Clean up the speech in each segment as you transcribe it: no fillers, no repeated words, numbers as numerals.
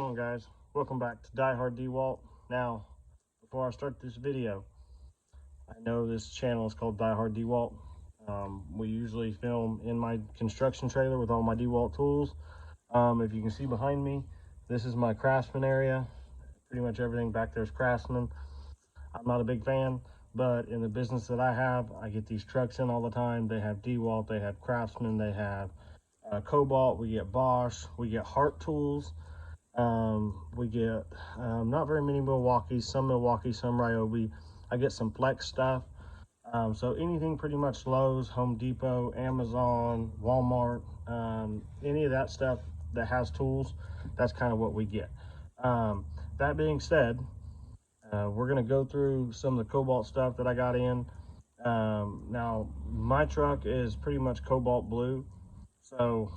going, guys? Welcome back to Die Hard DeWalt. Now, before I start this video, I know this channel is called Die Hard DeWalt. We usually film in my construction trailer with all my DeWalt tools. If you can see behind me, this is my Craftsman area. Pretty much everything back there is Craftsman. I'm not a big fan, but in the business that I have, I get these trucks in all the time. They have DeWalt, they have Craftsman, they have Kobalt, we get Bosch, we get Hart tools. We get not very many Milwaukees, some Ryobi. I get some Flex stuff. So anything pretty much Lowe's, Home Depot, Amazon, Walmart, any of that stuff that has tools, that's kind of what we get. That being said, we're going to go through some of the Kobalt stuff that I got in. Now, my truck is pretty much Kobalt blue, so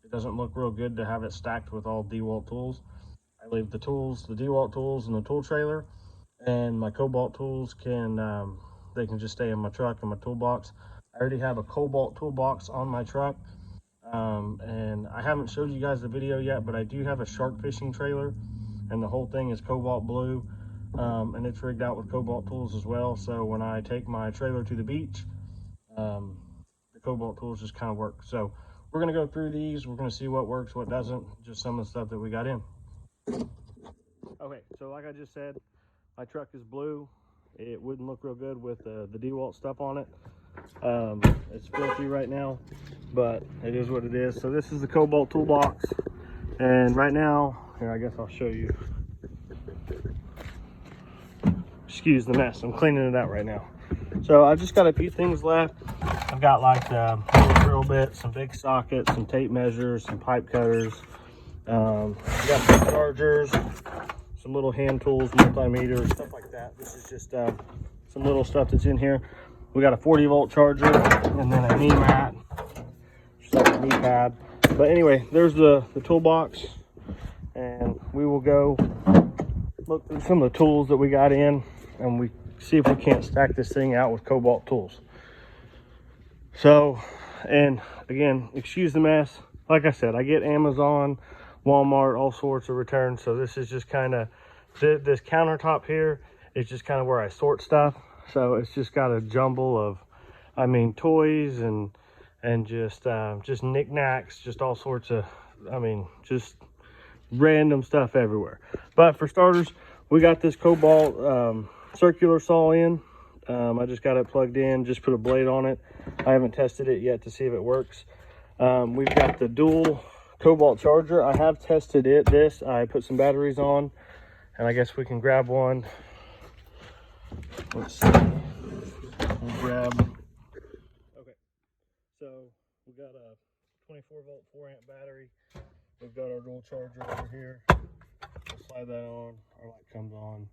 it doesn't look real good to have it stacked with all DeWalt tools. I leave the tools, the DeWalt tools in the tool trailer, and my Kobalt tools can, they can just stay in my truck, in my toolbox. I already have a Kobalt toolbox on my truck, and I haven't showed you guys the video yet, but I do have a shark fishing trailer, and the whole thing is Kobalt blue, and it's rigged out with Kobalt tools as well. So when I take my trailer to the beach, the Kobalt tools just kind of work. So we're going to go through these. We're going to see what works, what doesn't, just some of the stuff that we got in. Okay, so like I just said, my truck is blue. It wouldn't look real good with the DeWalt stuff on it. It's filthy right now, but it is what it is. So this is the Kobalt toolbox, and right now, here, I guess I'll show you. Excuse the mess, I'm cleaning it out right now. So I've just got a few things left. I've got like the little drill bit, some big sockets, some tape measures, some pipe cutters. I've got some chargers, some little hand tools, multimeters, stuff like that. This is just some little stuff that's in here. We got a 40-volt charger and then a knee mat, just like a knee pad. But anyway, there's the toolbox, and we will go look through some of the tools that we got in, and we see if we can't stack this thing out with Kobalt tools. So, and again, excuse the mess. Like I said, I get Amazon, Walmart, all sorts of returns. So this is just kind of, this countertop here is just kind of where I sort stuff. So it's just got a jumble of, I mean, toys and just knickknacks, just all sorts of, I mean, just random stuff everywhere. But for starters, we got this Kobalt circular saw in. I just got it plugged in, just put a blade on it. I haven't tested it yet to see if it works. We've got the dual Kobalt charger. I have tested it. I put some batteries on, and I guess we can grab one. Let's see. We'll grab. Okay, so we got a 24-volt 4-amp battery. We've got our dual charger over here. We'll slide that on. Our light comes on,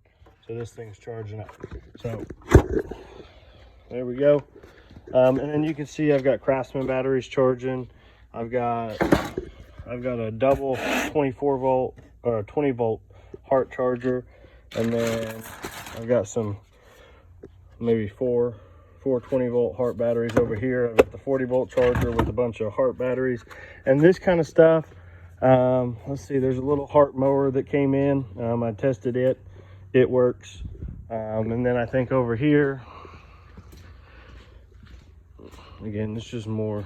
so this thing's charging up. So there we go. And then you can see I've got Craftsman batteries charging. I've got a double 24-volt or a 20-volt Hart charger, and then I've got some maybe four 20-volt Hart batteries over here. I've got the 40-volt charger with a bunch of Hart batteries and this kind of stuff. Let's see, there's a little Hart mower that came in. I tested it. It works. And then I think over here, again, it's just more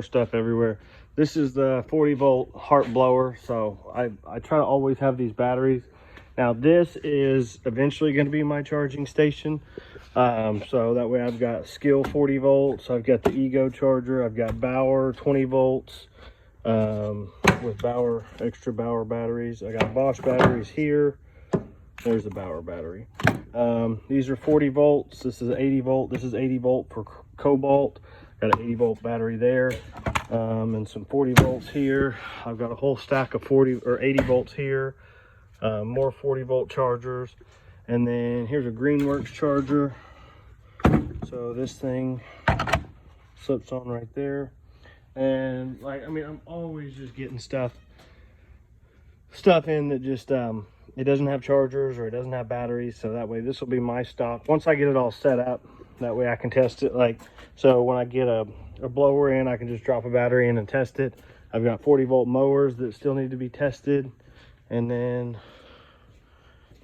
stuff everywhere. This is the 40-volt Hart blower. So I try to always have these batteries. Now this is eventually going to be my charging station. So that way I've got Skill 40 volts. I've got the Ego charger. I've got Bauer 20 volts with Bauer, extra Bauer batteries. I got Bosch batteries here. There's the Bauer battery. These are 40 volts. This is 80 volt. This is 80 volt for Kobalt. Got an 80 volt battery there, and some 40 volts here. I've got a whole stack of 40 or 80 volts here. More 40 volt chargers, and then here's a Greenworks charger. So this thing slips on right there, and like, I mean, I'm always just getting stuff in that just it doesn't have chargers or it doesn't have batteries. So that way this will be my stock once I get it all set up. That way I can test it. Like, so when I get a blower in, I can just drop a battery in and test it. I've got 40-volt mowers that still need to be tested. And then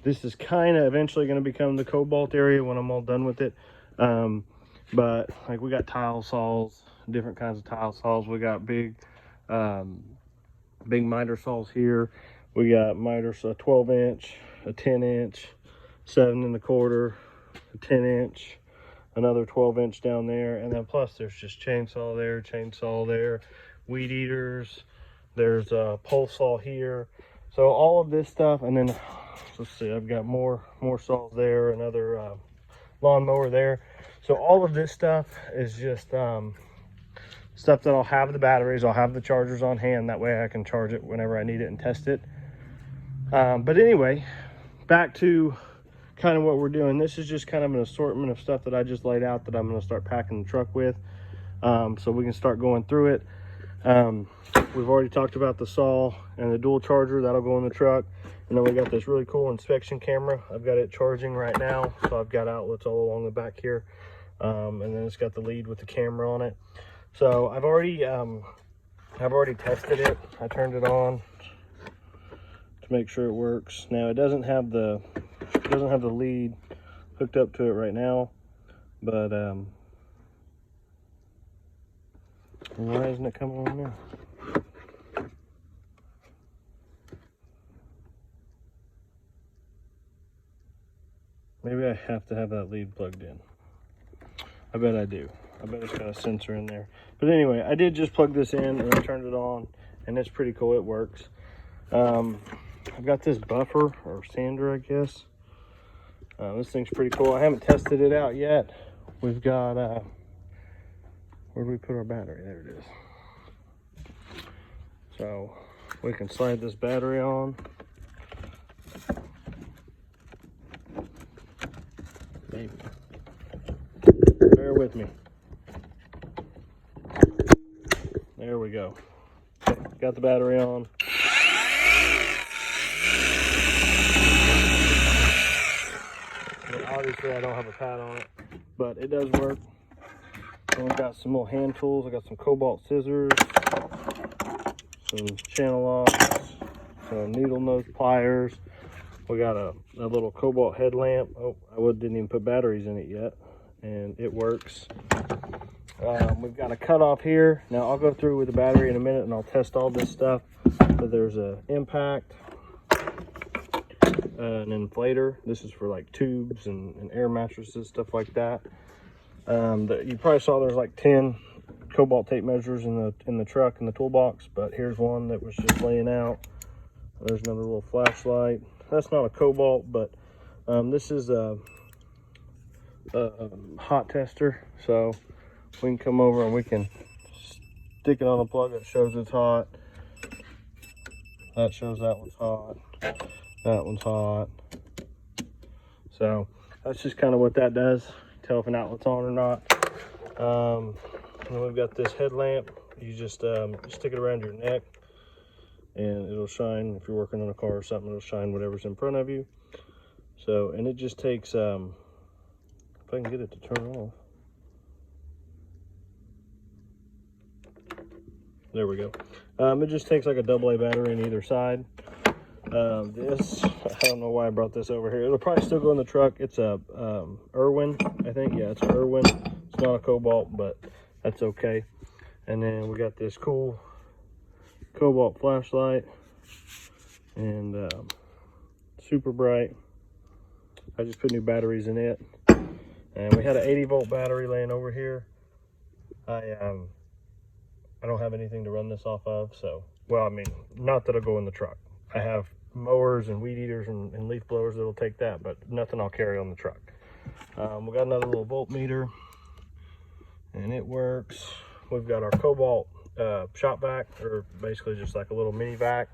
this is kind of eventually going to become the Kobalt area when I'm all done with it. But like we got tile saws, different kinds of tile saws. We got big miter saws here. We got miters, a 12-inch, a 10-inch, 7 1/4, a 10-inch, another 12-inch down there, and then plus there's just chainsaw there, weed eaters. There's a pole saw here. So all of this stuff, and then let's see, I've got more saws there, another lawnmower there. So all of this stuff is just stuff that I'll have the batteries, I'll have the chargers on hand. That way I can charge it whenever I need it and test it. But anyway, back to kind of what we're doing. This is just kind of an assortment of stuff that I just laid out that I'm going to start packing the truck with, so we can start going through it. We've already talked about the saw and the dual charger that'll go in the truck, and then we got this really cool inspection camera. I've got it charging right now, so I've got outlets all along the back here, and then it's got the lead with the camera on it. So I've already tested it. I turned it on to make sure it works. Now it doesn't have the lead hooked up to it right now, but why isn't it coming on now? Maybe I have to have that lead plugged in. I bet I do. I bet it's got a sensor in there. But anyway, I did just plug this in and I turned it on, and it's pretty cool. It works. I've got this buffer or sander, I guess. This thing's pretty cool. I haven't tested it out yet. We've got, where do we put our battery? There it is. So we can slide this battery on. Maybe. Bear with me. There we go. Got the battery on. But obviously I don't have a pad on it, but it does work. And we've got some little hand tools. I got some Kobalt scissors, some channel locks, some needle nose pliers. We got a little Kobalt headlamp. Oh, I didn't even put batteries in it yet, and it works. We've got a cutoff here. Now I'll go through with the battery in a minute and I'll test all this stuff. So there's a impact, an inflator. This is for like tubes and air mattresses, stuff like that. You probably saw there's like 10 Kobalt tape measures in the truck in the toolbox, but here's one that was just laying out. There's another little flashlight. That's not a Kobalt, but this is a hot tester, so we can come over and we can stick it on a plug that shows it's hot. That shows that one's hot. That one's hot. So that's just kind of what that does. Tell if an outlet's on or not. And then we've got this headlamp. You just stick it around your neck and it'll shine. If you're working on a car or something, it'll shine whatever's in front of you. So, and it just takes, if I can get it to turn off. There we go. It just takes like a AA battery on either side. This, I don't know why I brought this over here. It'll probably still go in the truck. It's a Irwin, I think. Yeah, it's an Irwin. It's not a Kobalt, but that's okay. And then we got this cool Kobalt flashlight, and super bright. I just put new batteries in it, and we had an 80-volt battery laying over here. I don't have anything to run this off of, so, well, I mean, not that'll go in the truck. I have mowers and weed eaters and leaf blowers that'll take that, but nothing I'll carry on the truck. We got another little voltmeter, and it works. We've got our Kobalt shop vac, or basically just like a little mini vac.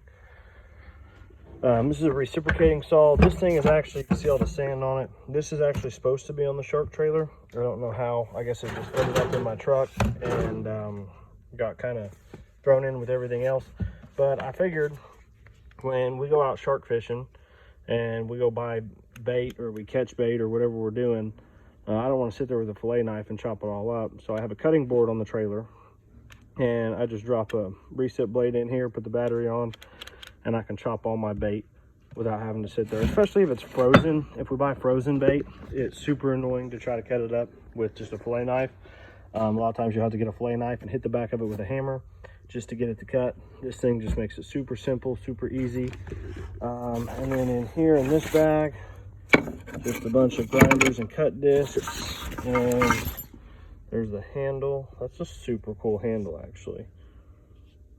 This is a reciprocating saw. This thing is actually, you can see all the sand on it. This is actually supposed to be on the shark trailer. I don't know how. I guess it just ended up in my truck and got kind of thrown in with everything else. But I figured when we go out shark fishing and we go buy bait or we catch bait or whatever we're doing, I don't want to sit there with a fillet knife and chop it all up. So I have a cutting board on the trailer, and I just drop a recip blade in here, put the battery on, and I can chop all my bait without having to sit there, especially if it's frozen. If we buy frozen bait, it's super annoying to try to cut it up with just a fillet knife. A lot of times you have to get a fillet knife and hit the back of it with a hammer just to get it to cut. This thing just makes it super simple, super easy. And then in here in this bag, just a bunch of grinders and cut discs, and there's the handle. That's a super cool handle, actually.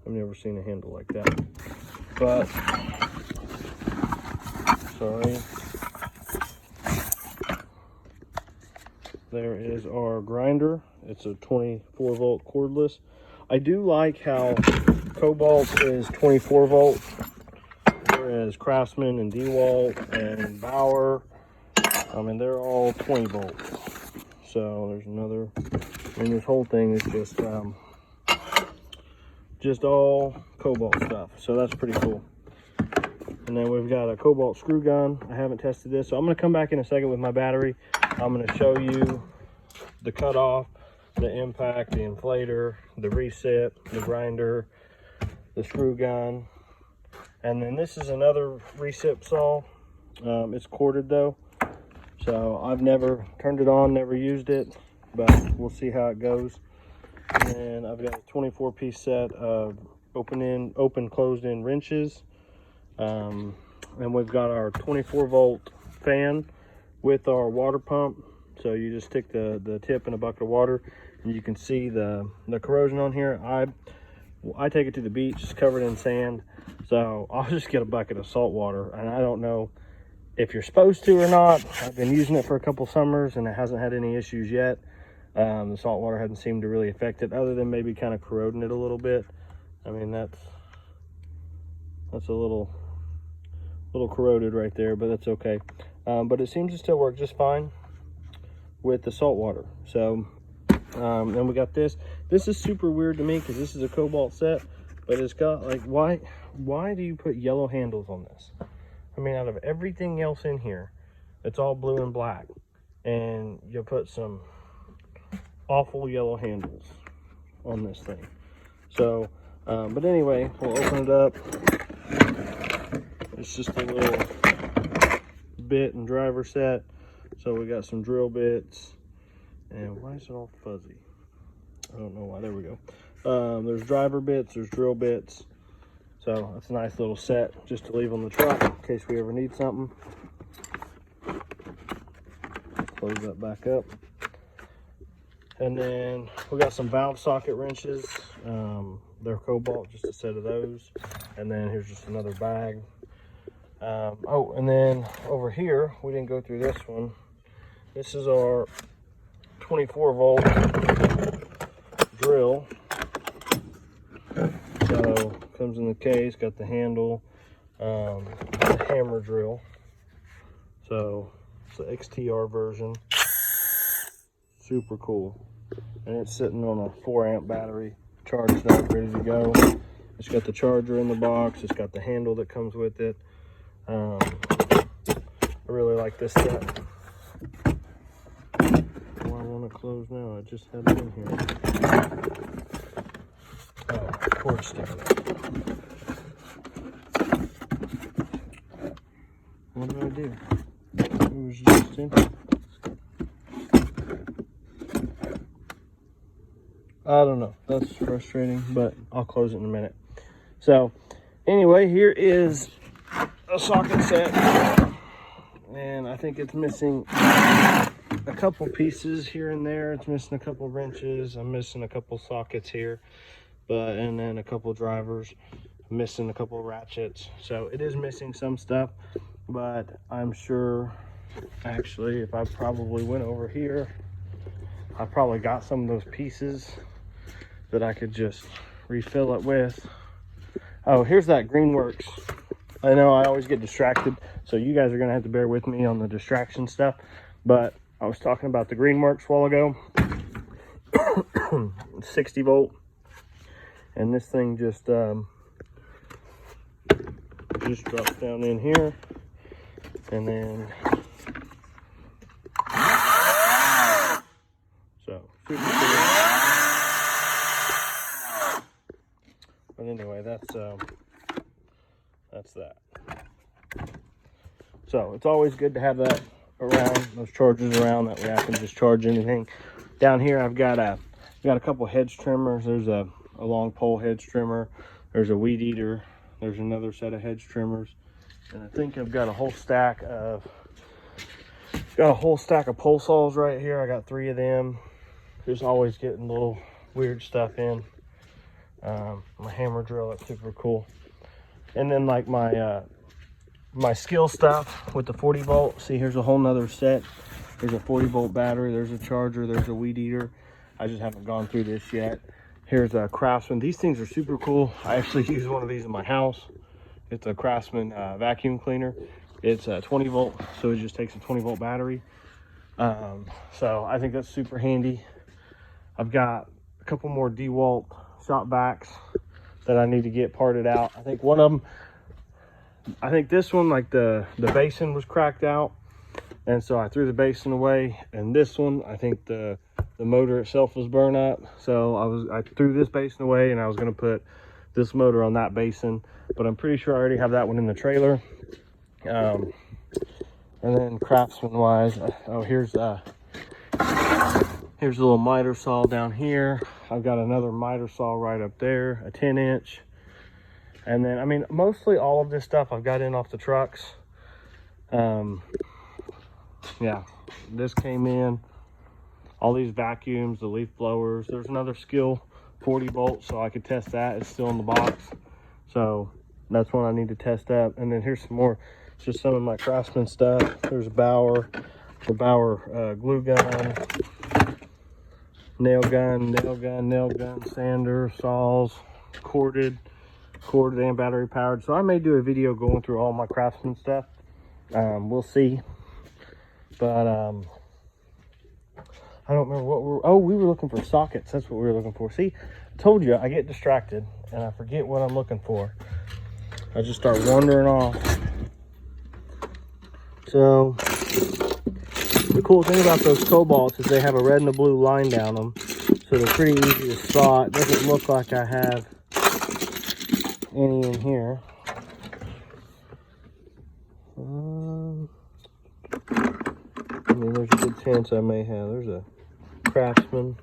I've never seen a handle like that. But sorry. There is our grinder. It's a 24 volt cordless. I do like how Kobalt is 24 volt, whereas Craftsman and DeWalt and Bauer, I mean, they're all 20 volts. So there's another, and this whole thing is just all Kobalt stuff. So that's pretty cool. And then we've got a Kobalt screw gun. I haven't tested this, so I'm gonna come back in a second with my battery. I'm gonna show you the cutoff, the impact, the inflator, the reset, the grinder, the screw gun. And then this is another recip saw. It's corded though, so I've never turned it on, never used it, but we'll see how it goes. And then I've got a 24-piece set of open closed in wrenches. And we've got our 24 volt fan with our water pump. So you just stick the tip in a bucket of water, and you can see the corrosion on here. I take it to the beach, it's covered in sand, so I'll just get a bucket of salt water. And I don't know if you're supposed to or not. I've been using it for a couple summers and it hasn't had any issues yet. The salt water hasn't seemed to really affect it, other than maybe kind of corroding it a little bit. I mean, that's a little corroded right there, but that's okay. But it seems to still work just fine with the salt water. So then we got this. This is super weird to me because this is a Kobalt set, but it's got like, why do you put yellow handles on this? I mean, out of everything else in here, it's all blue and black, and you put some awful yellow handles on this thing. So but anyway, we'll open it up. It's just a little bit and driver set. So we got some drill bits, and why is it all fuzzy? I don't know why. There we go. There's driver bits, there's drill bits. So that's a nice little set just to leave on the truck in case we ever need something. Close that back up. And then we got some valve socket wrenches. They're Kobalt, just a set of those. And then here's just another bag. Oh, and then over here, we didn't go through this one. This is our 24 volt drill. So comes in the case, got the handle, the hammer drill. So it's the XTR version. Super cool. And it's sitting on a 4-amp battery, charged up, ready to go. It's got the charger in the box. It's got the handle that comes with it. I really like this set. Oh, I want to close now. I just had it in here. Oh, cord sticker. What did I do? It was just empty. I don't know. That's frustrating, but I'll close it in a minute. So anyway, here is a socket set, and I think it's missing a couple pieces here and there. It's missing a couple wrenches. I'm missing a couple sockets here, and then a couple drivers. I'm missing a couple ratchets. So it is missing some stuff, but I'm sure, actually, if I probably went over here, I probably got some of those pieces that I could just refill it with. Oh, here's that Greenworks. I know I always get distracted, so you guys are gonna have to bear with me on the distraction stuff, but I was talking about the Greenworks a while ago. 60 volt, and this thing just drops down in here, and then so super cool. But anyway, that's that's that. So it's always good to have that around, those chargers around, that way I can just charge anything. Down here I've got a couple hedge trimmers. There's a long pole hedge trimmer, there's a weed eater, there's another set of hedge trimmers, and I think I've got a whole stack of pole saws right here. I got 3 of them. Just always getting little weird stuff in. My hammer drill, that's super cool. And then like my skill stuff with the 40 volt. See, here's a whole nother set. There's a 40 volt battery, there's a charger, there's a weed eater. I just haven't gone through this yet. Here's a Craftsman. These things are super cool. I actually use one of these in my house. It's a Craftsman vacuum cleaner. It's 20 volt, so it just takes a 20 volt battery. So I think that's super handy. I've got a couple more DeWalt shop backs that I need to get parted out. I think one of them, I think this one, like the basin was cracked out, and so I threw the basin away. And this one, I think the motor itself was burned up, so I threw this basin away, and I was going to put this motor on that basin, but I'm pretty sure I already have that one in the trailer. And then Craftsman wise, oh, here's a little miter saw down here. I've got another miter saw right up there, a 10-inch. And then, I mean, mostly all of this stuff I've got in off the trucks. Yeah, this came in. All these vacuums, the leaf blowers. There's another Skill 40 volt, so I could test that. It's still in the box, so that's one I need to test up. And then here's some more, just some of my Craftsman stuff. There's a Bauer glue gun, nail gun, sander, saws, corded and battery powered. So I may do a video going through all my Craftsman stuff. We'll see. But I don't remember what we were looking for sockets. That's what we were looking for. See, I told you I get distracted and I forget what I'm looking for. I just start wandering off. So the cool thing about those Kobalts is they have a red and a blue line down them, so they're pretty easy to spot. It doesn't look like I have any in here. I mean, there's a good chance I may have. There's a Craftsman.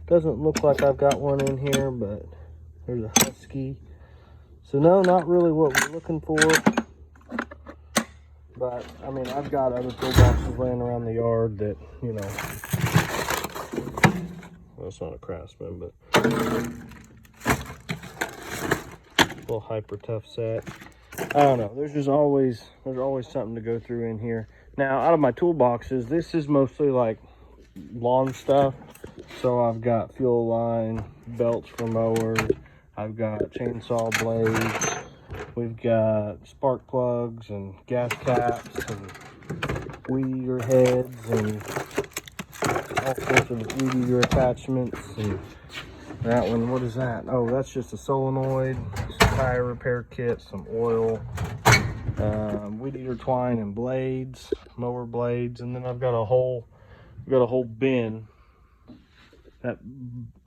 Doesn't look like I've got one in here, but there's a Husky. So no, not really what we're looking for. But I mean, I've got other toolboxes laying around the yard that, you know. Well, it's not a Craftsman, but little hyper tough set. I don't know. There's always something to go through in here. Now, out of my toolboxes, this is mostly like lawn stuff. So I've got fuel line, belts for mowers. I've got chainsaw blades. We've got spark plugs and gas caps and weed eater heads and all sorts of weed eater attachments. And that one, what is that? Oh, that's just a solenoid, some tire repair kit, some oil, weed eater twine and blades, mower blades, and then I've got a whole bin. That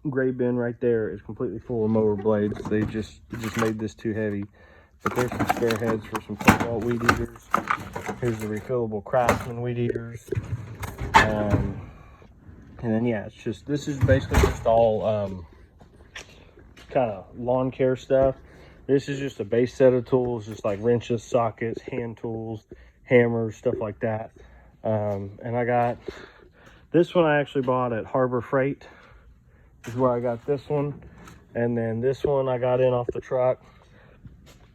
gray bin right there is completely full of mower blades. They just made this too heavy. But there's some spare heads for some Kobalt weed eaters. Here's the refillable Craftsman weed eaters. And then yeah, this is basically just all kind of lawn care stuff. This is just a base set of tools, just like wrenches, sockets, hand tools, hammers, stuff like that. And I got this one I actually bought at Harbor Freight. This is where I got this one. And then this one I got in off the truck.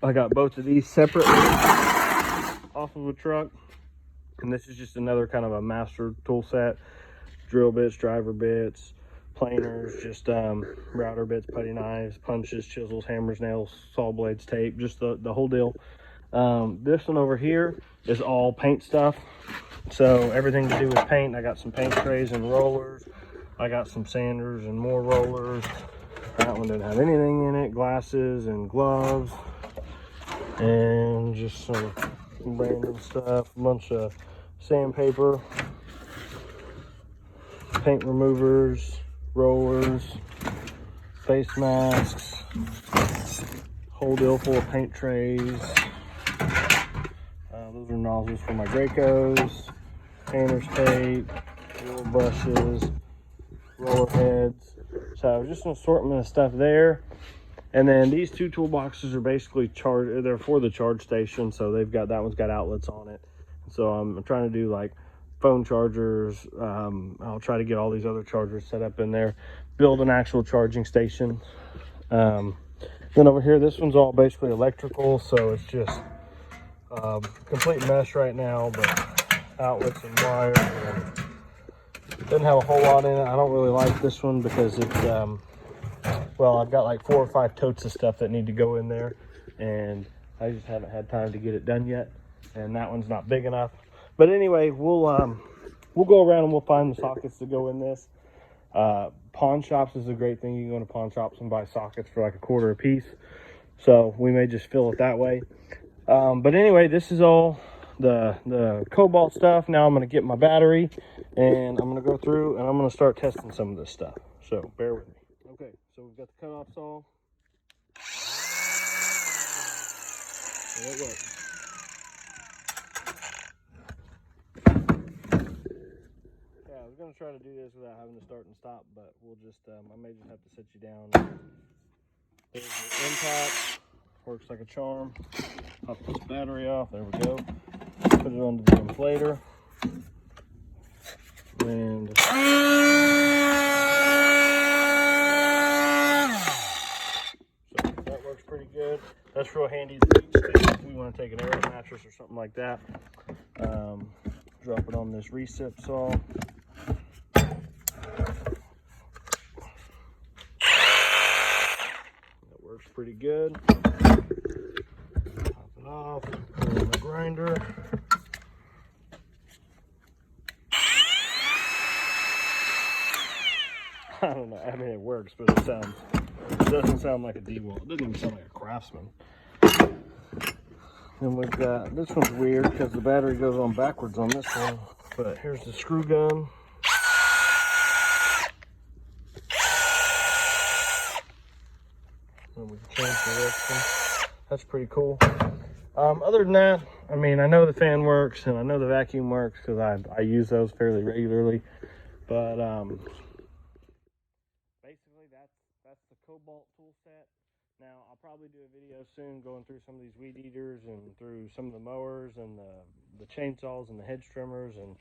I got both of these separately off of a truck. And this is just another kind of a master tool set. Drill bits, driver bits, planers, just router bits, putty knives, punches, chisels, hammers, nails, saw blades, tape, just the whole deal. This one over here is all paint stuff. So everything to do with paint. I got some paint trays and rollers. I got some sanders and more rollers. That one didn't have anything in it. Glasses and gloves. And just some random stuff. A bunch of sandpaper. Paint removers. Rollers. Face masks. whole deal full of paint trays. Those are nozzles for my Dracos, painter's tape, wheel brushes, roller heads. So just an assortment of stuff there. And then these two toolboxes are basically charged. They're for the charge station, so they've got, that one's got outlets on it. So I'm trying to do like phone chargers. I'll try to get all these other chargers set up in there, build an actual charging station. Then over here, this one's all basically electrical, so it's just complete mess right now, but outlets and wires. Doesn't have a whole lot in it. I don't really like this one because it's well, I've got like 4 or 5 totes of stuff that need to go in there, and I just haven't had time to get it done yet, and that one's not big enough. But anyway, we'll go around and we'll find the sockets to go in this. Pawn shops is a great thing. You can go into pawn shops and buy sockets for like $1/4 a piece, so we may just fill it that way. But anyway, this is all the Kobalt stuff. Now I'm going to get my battery, and I'm going to go through and I'm going to start testing some of this stuff, so bear with me. Okay, so we've got the cutoff saw. And it works. Yeah, I was going to try to do this without having to start and stop, but we'll just, I may just have to set you down. There's the impact. Works like a charm. Pop this battery off. There we go. Put it onto the inflator. And that works pretty good. That's real handy if we want to take an air mattress or something like that. Drop it on this recip saw. That works pretty good. Pop it off. Put it in the grinder. I don't know. I mean, it works, but it doesn't sound like a DeWalt. It doesn't even sound like a Craftsman. And we've got, this one's weird because the battery goes on backwards on this one. But here's the screw gun. And we can change the direction. That's pretty cool. Other than that, I mean, I know the fan works and I know the vacuum works because I use those fairly regularly. But basically, that's the Kobalt tool set. Now, I'll probably do a video soon going through some of these weed eaters and through some of the mowers and the chainsaws and the hedge trimmers and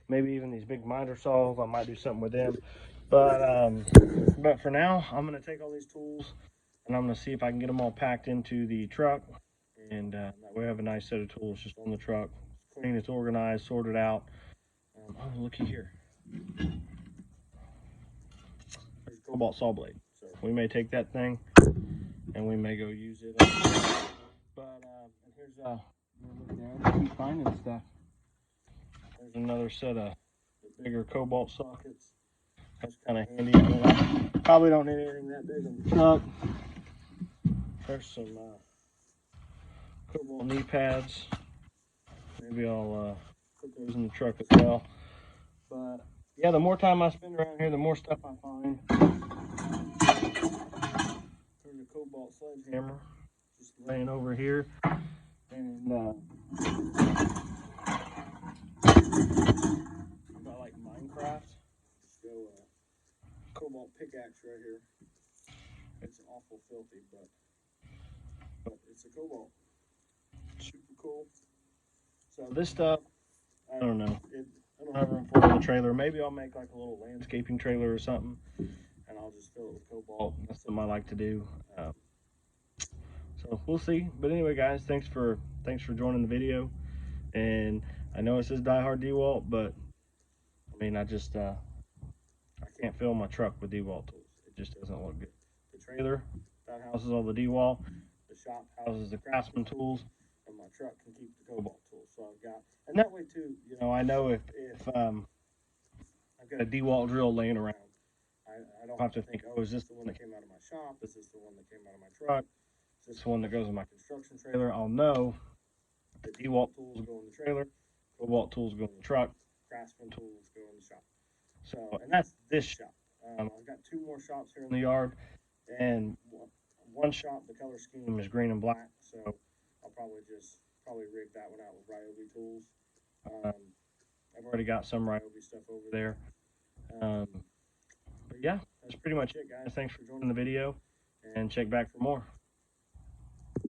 maybe even these big miter saws. I might do something with them. But for now, I'm going to take all these tools and I'm going to see if I can get them all packed into the truck. And that way I have a nice set of tools just on the truck. It's clean, it's organized, sorted out. Oh, looky here. There's a Kobalt saw blade. So we may take that thing and we may go use it. But and here's I keep finding stuff. There's another set of the bigger Kobalt sockets. That's kind of handy. I probably don't need anything that big in the truck. There's some Kobalt knee pads. Maybe I'll put those in the truck as well. But yeah, the more time I spend around here, the more stuff I find. There's a Kobalt sledgehammer just laying over here. And about like Minecraft. So Kobalt pickaxe right here. It's awful filthy, but it's a Kobalt. Super cool. So this stuff, I don't know. I don't have room for it in the trailer. Maybe I'll make like a little landscaping trailer or something, and I'll just fill it with Kobalt. That's something I like to do. So we'll see. But anyway, guys, thanks for joining the video. And I know it says Die Hard DeWalt, but I mean, I can't fill my truck with DeWalt tools. It just doesn't look good. The trailer that houses all the DeWalt. The shop houses the Craftsman tools, and my truck can keep the Kobalt tools. So I've got, and that way too, you know, I know if I've got a DeWalt drill laying around, I don't have to think, oh, is this the one that came out of my shop? Is this the one that came out of my truck? Is this the one that goes in my construction trailer? I'll know the DeWalt tools go in the trailer, Kobalt tools go in the truck, Craftsman tools go in the shop. So, and that's this shop. I've got 2 more shops here in the yard, and one shot, the color scheme is green and black, so I'll probably rig that one out with Ryobi tools. I've already got some Ryobi stuff over there. But yeah, that's pretty much it, guys. Thanks for joining the video, and check back for more.